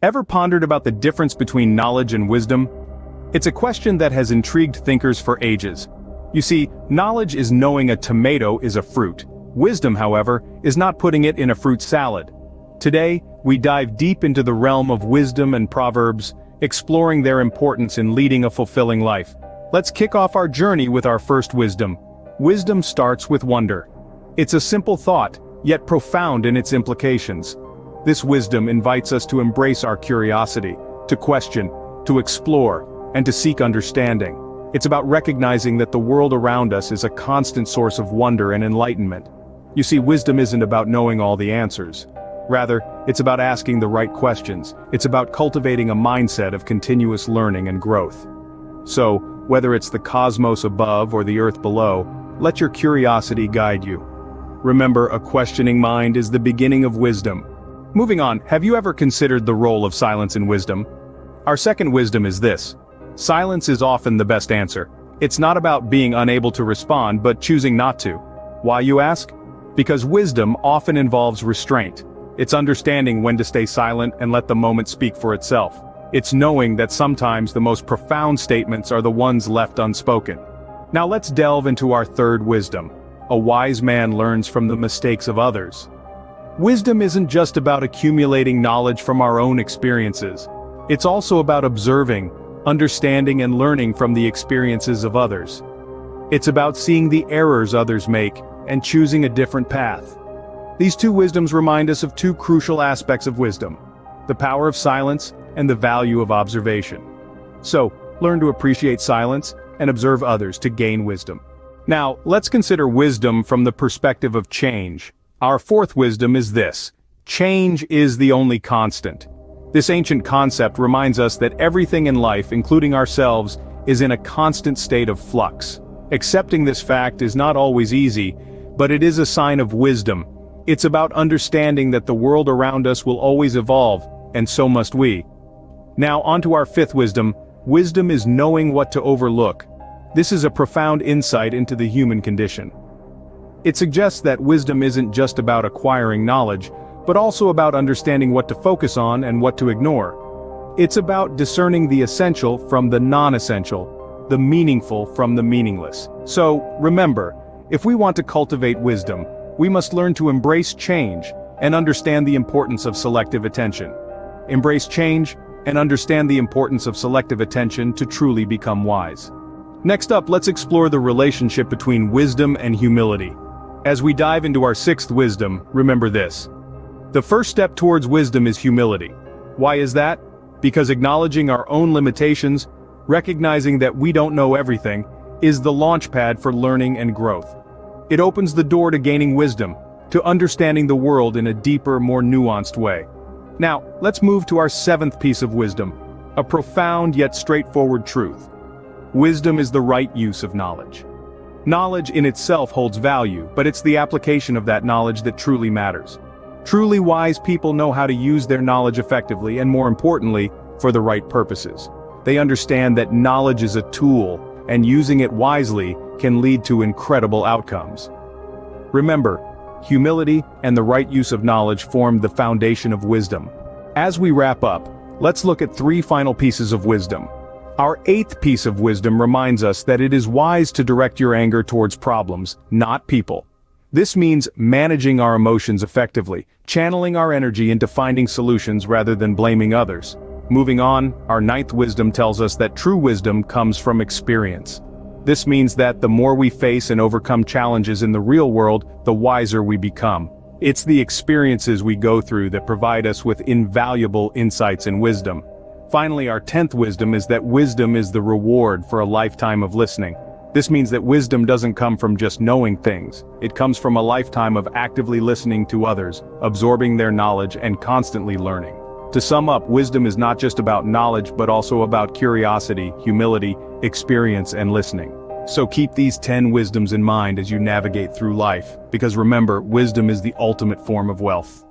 Ever pondered about the difference between knowledge and wisdom? It's a question that has intrigued thinkers for ages. You see, knowledge is knowing a tomato is a fruit. Wisdom, however, is not putting it in a fruit salad. Today, we dive deep into the realm of wisdom and proverbs, exploring their importance in leading a fulfilling life. Let's kick off our journey with our first wisdom. Wisdom starts with wonder. It's a simple thought, yet profound in its implications. This wisdom invites us to embrace our curiosity, to question, to explore, and to seek understanding. It's about recognizing that the world around us is a constant source of wonder and enlightenment. You see, wisdom isn't about knowing all the answers. Rather, it's about asking the right questions. It's about cultivating a mindset of continuous learning and growth. So, whether it's the cosmos above or the earth below, let your curiosity guide you. Remember, a questioning mind is the beginning of wisdom. Moving on, have you ever considered the role of silence in wisdom? Our second wisdom is this. Silence is often the best answer. It's not about being unable to respond but choosing not to. Why, you ask? Because wisdom often involves restraint. It's understanding when to stay silent and let the moment speak for itself. It's knowing that sometimes the most profound statements are the ones left unspoken. Now let's delve into our third wisdom. A wise man learns from the mistakes of others. Wisdom isn't just about accumulating knowledge from our own experiences. It's also about observing, understanding and learning from the experiences of others. It's about seeing the errors others make and choosing a different path. These two wisdoms remind us of two crucial aspects of wisdom: the power of silence and the value of observation. So, learn to appreciate silence and observe others to gain wisdom. Now, let's consider wisdom from the perspective of change. Our fourth wisdom is this: change is the only constant. This ancient concept reminds us that everything in life, including ourselves, is in a constant state of flux. Accepting this fact is not always easy, but it is a sign of wisdom. It's about understanding that the world around us will always evolve, and so must we. Now onto our fifth wisdom. Wisdom is knowing what to overlook. This is a profound insight into the human condition. It suggests that wisdom isn't just about acquiring knowledge, but also about understanding what to focus on and what to ignore. It's about discerning the essential from the non-essential, the meaningful from the meaningless. So, remember, if we want to cultivate wisdom, we must learn to embrace change and understand the importance of selective attention. Embrace change and understand the importance of selective attention to truly become wise. Next up, let's explore the relationship between wisdom and humility. As we dive into our sixth wisdom, remember this. The first step towards wisdom is humility. Why is that? Because acknowledging our own limitations, recognizing that we don't know everything, is the launchpad for learning and growth. It opens the door to gaining wisdom, to understanding the world in a deeper, more nuanced way. Now, let's move to our seventh piece of wisdom, a profound yet straightforward truth. Wisdom is the right use of knowledge. Knowledge in itself holds value, but it's the application of that knowledge that truly matters. Truly wise people know how to use their knowledge effectively and, more importantly, for the right purposes. They understand that knowledge is a tool, and using it wisely can lead to incredible outcomes. Remember, humility and the right use of knowledge form the foundation of wisdom. As we wrap up, let's look at three final pieces of wisdom. Our eighth piece of wisdom reminds us that it is wise to direct your anger towards problems, not people. This means managing our emotions effectively, channeling our energy into finding solutions rather than blaming others. Moving on, our ninth wisdom tells us that true wisdom comes from experience. This means that the more we face and overcome challenges in the real world, the wiser we become. It's the experiences we go through that provide us with invaluable insights and wisdom. Finally, our 10th wisdom is that wisdom is the reward for a lifetime of listening. This means that wisdom doesn't come from just knowing things. It comes from a lifetime of actively listening to others, absorbing their knowledge, and constantly learning. To sum up, wisdom is not just about knowledge but also about curiosity, humility, experience, and listening. So keep these 10 wisdoms in mind as you navigate through life, because remember, wisdom is the ultimate form of wealth.